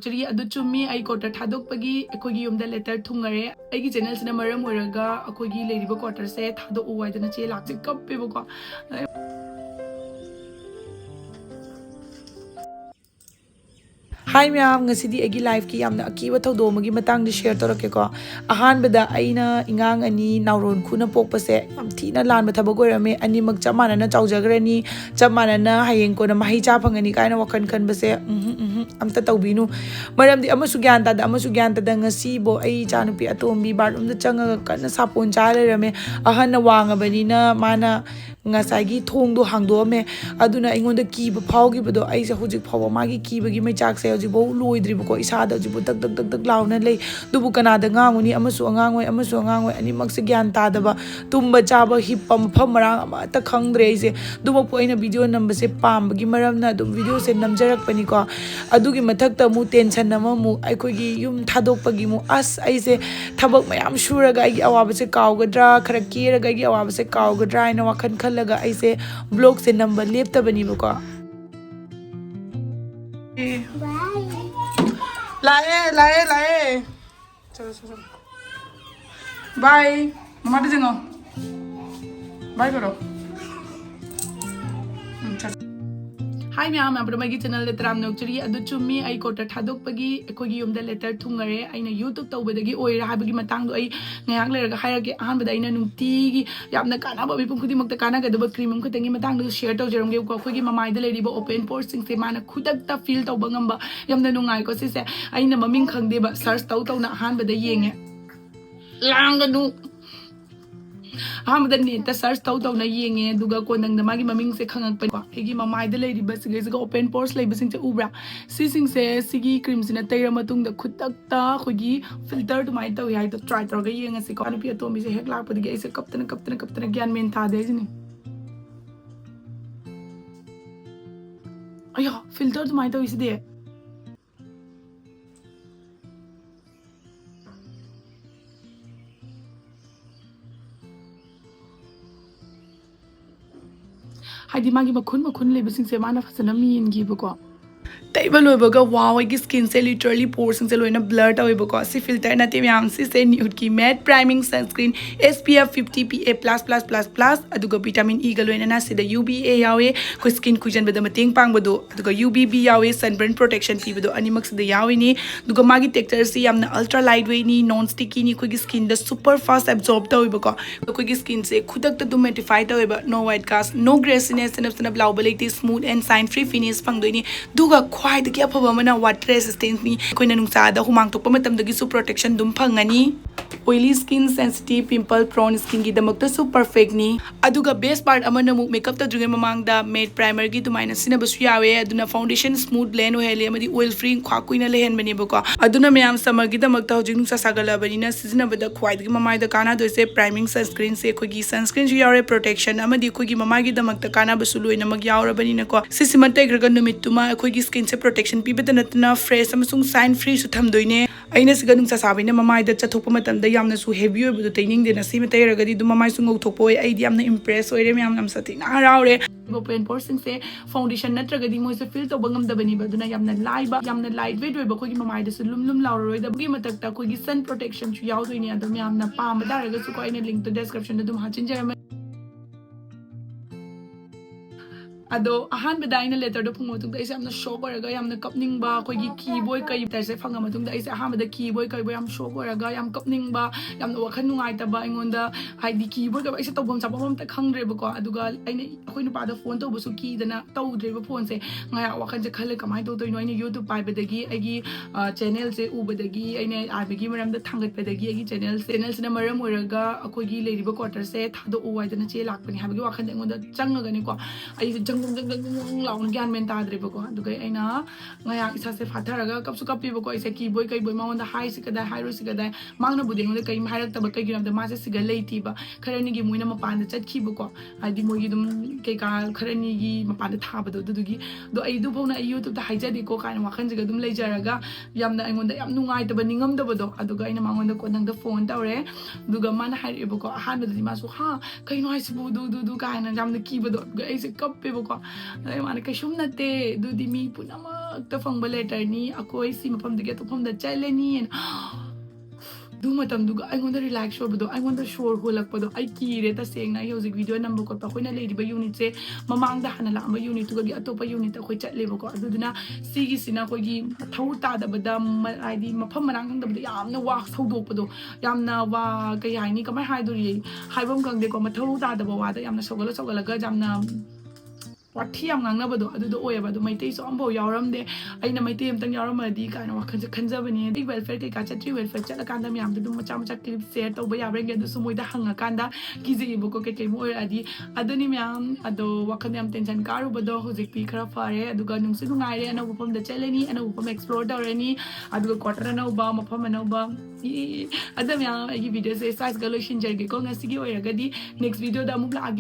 Actually, adu chummi ai quarter thadokpagi akogi yumda letter thungare aigi channel sina maram oiraga akogi leiriba quarter se thado uwaidana che lakse kappe bako. Hi ma'am, ngasidi agi live ki yamna akiba thawdomagi matangdi share torake ko. Ahanbada aina ingang ani nauron khuna pokpase yam thina lanba thabak oirame animak chamanana chawjagrani chamanana hayeng ko na mahi cha phangani kaina wakan khanbase amta tawbinu maramdi amasu gyan ta da ngasi bo ai chanupi atombi barum da changa kana sapon cha lerame ahanna wangabani na mana ngasagi thongdo hangdome aduna ingonda kiba phawgibado aise hojik phawa magi kibagi maichak se hojibau loidribako isada hojibau tak tak tak tak launa lei dubu kanada nganguni amasu angangoi animak se gyan tadaba tumba chaba hippa mafam marang ama ta khangdre aise dumapu aina video number se pambagi maramna dum video se namjarakpani ko adugi mathakta mu tension nama mu aikogi yum thadokpagi mu as aise thabak mayam shuraga aigi awaba se kawgadra khara keraga aigi awaba se kawgadra aina wakhan laga aise blog se number lepta bani bako lae chalo bye mama de jengo bye karo Hi ma'am, I'm from my channel letter am nokchuri adu chummi ai quarter thadokpagi akogi yumda letter thungare aina YouTube tawbadagi oira habagi matang do ai ngayak lerga hairage ahanbada aina nungtigi yamna kana ba bipum khudi makta kana gadaba cream am khatangi matang do share tawjaram ge ko akogi mamai da leriba open pores sing se mana khudakta feel tawba ngamba yamna nungai ko se aina maming khangde ba search tawna ahanbada yenge langanu Ahmad neta search tawna yenge duga ko nang magi maming se khangak pa egi mamai da lei riba sige open pores lei basing se ubra sising se sigi cream sina tayra matung da khutakta khogi filter to mai taw yai to try torga yenga se ko anu pi atomi se hek lak pa dige se kaptana gyan men tha de jini aya filter to mai taw is de Haidi magi makhun lebasing se mana fasana mi ingi bako table oibaga wow igi skin se literally pores se loina blur ta oibako si filter na te myam si se nude ki matte priming sunscreen SPF 50 PA+++ aduga vitamin E ga loina na se da UVA yawe ko skin kujan bada mating pang bado aduga UVB yawe sunburn protection pi bado animak se da yawe ni duga magi texture si yamna ultra lightweight ni non sticky ni ko skin da super fast absorb ta oibako ko skin se khudak ta du mattify ta oiba no white cast no graininess and blaubalite smooth and shine free finish pang doini duga khwai da kya phaba mana water resistant ni koina nungsa da humang tokpa matam dagi su protection dum phangani oily skin sensitive pimple prone skin gi damakta su perfect ni aduga best part amana mu makeup ta druge mamang da matte primer gi tumaina sinabasu yawe aduna foundation smooth blend ohele amadi oil free khwa kuina lehen bani bako aduna mayam summer gi damakta hojing nungsa sagala bani na season bada khwai gi mamai da kana do se priming sunscreen se khogi sunscreen ju yawe protection amadi khogi mamai gi damakta kana basu loina mag yawra bani na ko sisimatai graga numit tuma khogi skin se protection pibata natna fresh amasung shine free su thamdoine aina siga nungsa sabina mamai da chathokpa matam da yamna su heavy oibu taining de na sima tairagadi du mamai su ngauthokpo ai di yamna impress oire myam nam satina haraure open pores sing se foundation natragadi moi se feel to bangam da bani ba duna yamna lightweight oiba khogi mamai da su lum lauroi da gi matak ta khogi sun protection chu yaw doine adum yamna pam da raga su ko aina link to description da dum hachin jara ado ahan beda ina letter do phungo tung da isa amna shock oraga yamna kapning ba khogi keyboy kai tar se phanga matung da isa ahan beda keyboy kai bo yam shock oraga yam kapning ba yamna wakhan nungai ta ba ingonda haidi keyboy ka isa tobom sabom ta khangre ba ko aduga aina khoi nu pa da phone to busu ki dana tawdre ba phone se ngaya wakhan je khale kamai to toino aina YouTube pai bedagi agi channel se ubadagi aina abigi maram da thangat bedagi agi channel sina maram oraga akhogi leiriba quarter se thado uwai dana che lakpani habagi wakhan ingonda changaga ni ko ai laun gyan men tadre bako dugai aina ngaya isa se fatharaga kapsu kapi bako isa ki boy kai boy maunda hai sikada hai ro sikada mangna budeng le kai hairak tab kai giram da ma se siga leiti ba kharani gi muina mapan da chatki bako adi mogi dum kai ka kharani gi mapan da thaba do dugi do ai du phona YouTube da haija de ko kan wakhan jiga dum leijaraga yamna aingonda yam nungai tab ningam da bodo aduga aina mangonda ko nang da phone tawre duga man hai bako ahan da ma su ha kai no hai sibu du ka na jam da ki bodo ai se kappe bako mana kashum nate do di mi punama ꯈꯛꯇ ꯐꯪꯕ ꯂꯦꯇꯔꯅꯤ ꯑꯩꯈꯣꯏ ꯁꯤ ꯃꯐꯝꯗꯒꯤ ꯑꯇꯣꯞꯄꯗ ꯆꯠꯂꯅꯤ ꯑꯗꯨ ꯃꯇꯝꯗꯨꯒ ꯑꯩꯉꯣꯟꯗ relax ꯑꯣꯏꯕꯗꯣ ꯑꯩꯉꯣꯟꯗ ꯁꯣꯔ ꯍꯣꯜꯂꯛꯄꯗꯣ ꯑꯩ ꯀꯤꯔꯦ ꯇꯁꯦꯡꯅ ꯑꯩ ꯍꯧꯖꯤꯛ ꯚꯤꯗꯤꯑꯣ ꯅꯝꯕ ꯈꯣꯠꯄ ꯑꯩꯈꯣꯏꯅ ꯂꯩꯔꯤꯕ ꯌꯨꯅꯤꯠꯁꯦ ꯃꯃꯥꯡꯗ ꯍꯥꯟꯅ ꯂꯥꯛꯑꯝꯕ ꯌꯨꯅꯤꯠꯇꯨꯒꯤ ꯑꯇꯣꯞꯄ ꯌꯨꯅꯤꯠꯇ ꯑꯩꯈꯣꯏ ꯆꯠꯂꯦꯕꯀꯣ ꯑꯗꯨꯗꯨꯅ ꯁꯤꯒꯤꯁꯤꯅ ꯑꯩꯈꯣꯏꯒꯤ ꯃꯊꯧ ꯇꯥꯗꯕꯗ ꯍꯥꯏꯗꯤ ꯃꯐꯝ ꯃꯔꯥꯡ ꯈꯪꯗꯕꯗ ꯌꯥꯝꯅ ꯋꯥ ꯁꯧꯗꯣꯛꯄꯗꯣ ꯌꯥꯝꯅ ꯋꯥ ꯀꯩ ꯍꯥꯏꯅꯤ ꯀꯃꯥꯏꯅ ꯍꯥꯏꯗꯣꯔꯤ ꯍꯥꯏꯐꯝ ꯈꯪꯗꯦꯀꯣ ꯃꯊꯧ ꯇꯥꯗꯕ ꯋꯥꯗ ꯌꯥꯝꯅ ꯁꯧꯒꯠꯂꯒ ꯌꯥꯝꯅ ꯋꯥꯊꯤ ꯌꯥꯝ ꯉꯥꯡꯅꯕꯗꯣ ꯑꯗꯨꯗꯣ ꯑꯣꯏꯌꯦꯕ ꯑꯗꯣ ꯃꯩꯇꯩꯁꯨ ꯑꯝꯐꯥꯎ ꯌꯥꯎꯔꯝꯗꯦ ꯑꯩꯅ ꯃꯩꯇꯩ ꯑꯃꯇꯪ ꯌꯥꯎꯔꯝꯃꯗꯤ ꯀꯥꯏꯅ ꯋꯥꯈꯜꯁꯦ ꯈꯟꯖꯕꯅꯦ ꯑꯗꯩ ꯋꯦꯜꯐꯦꯌꯔ ꯀꯩꯀꯥ ꯆꯠꯇ꯭ꯔꯤ ꯋꯦꯜꯐꯦꯌꯔ ꯆꯠꯂꯀꯥꯟꯗ ꯃꯌꯥꯝꯗ ꯑꯗꯨꯝ ꯃꯆꯥ ꯀ꯭ꯂꯤꯞ ꯁꯦꯌꯔ ꯇꯧꯕ ꯌꯥꯕ꯭ꯔꯥ ꯑꯗꯨꯁꯨ ꯃꯣꯏꯗ ꯍꯪꯉꯀꯥꯟꯗ ꯀꯤꯖꯩꯌꯦꯕꯀꯣ ꯀꯩꯀꯩ ꯑꯣꯏꯔꯛꯑꯗꯤ ꯑꯗꯨꯅꯤ ꯃꯌꯥꯝ ꯑꯗꯣ ꯋꯥꯈꯜ ꯌꯥꯝ ꯇꯦꯟꯁꯟ ꯀꯥꯔꯨꯕꯗꯣ ꯍꯧꯖꯤꯛꯇꯤ ꯈꯔ ꯐꯔꯦ ꯑꯗꯨꯒ ꯅꯨꯡꯁꯨ ꯅꯨꯡꯉꯥꯏꯔꯦ ꯑꯅꯧꯕ ꯃꯐꯝꯗ ꯆꯠꯂꯅꯤ ꯑꯅꯧꯕ ꯃꯐꯝ ꯑꯦꯛꯁꯄ꯭ꯂꯣꯔ ꯇꯧꯔꯅꯤ ꯑꯗꯨꯒ ꯀ꯭ꯋꯥꯇꯔ ꯑꯅꯧꯕ ꯃꯐꯝ ꯑꯅꯧꯕ ꯑꯗ ꯃꯌꯥꯝ ꯑꯩꯒꯤ ꯚꯤꯗꯤꯑꯣꯁꯦ ꯁꯥꯏꯖꯀ ꯂꯣꯏꯁꯤꯟꯖꯔꯒꯦꯀꯣ ꯉꯁꯤꯒꯤ ꯑꯣꯏꯔꯒꯗꯤ ꯅꯦꯛꯁ ꯚꯤꯗꯤꯑꯣꯗ ꯑꯃꯨꯛ ꯂꯥꯛꯑꯒꯦ